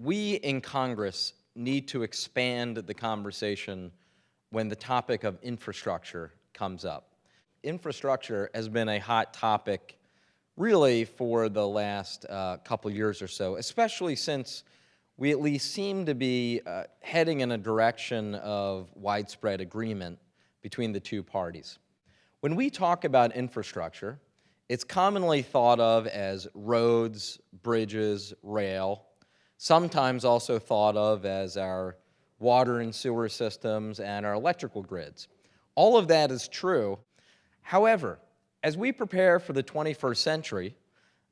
we in Congress need to expand the conversation when the topic of infrastructure comes up. Infrastructure has been a hot topic really for the last couple years or so, especially since we at least seem to be heading in a direction of widespread agreement between the two parties. When we talk about infrastructure, it's commonly thought of as roads, bridges, rail, sometimes also thought of as our water and sewer systems and our electrical grids. All of that is true. However, as we prepare for the 21st century,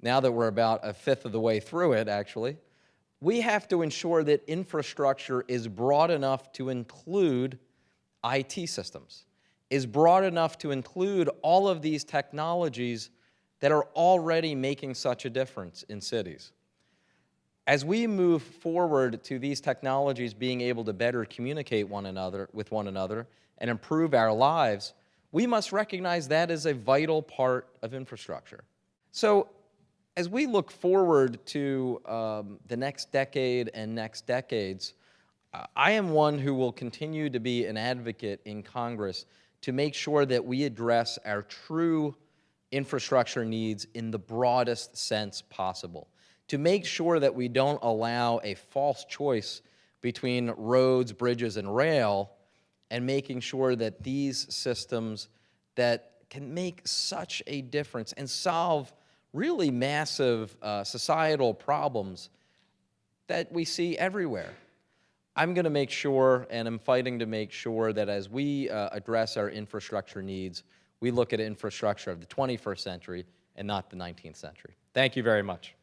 now that we're about a fifth of the way through it, actually, we have to ensure that infrastructure is broad enough to include IT systems, is broad enough to include all of these technologies that are already making such a difference in cities. As we move forward to these technologies being able to better communicate with one another and improve our lives, we must recognize that is a vital part of infrastructure. So as we look forward to the next decade and next decades, I am one who will continue to be an advocate in Congress to make sure that we address our true infrastructure needs in the broadest sense possible, to make sure that we don't allow a false choice between roads, bridges, and rail, and making sure that these systems that can make such a difference and solve really massive societal problems that we see everywhere. I'm going to make sure, and I'm fighting to make sure, that as we address our infrastructure needs, we look at infrastructure of the 21st century and not the 19th century. Thank you very much.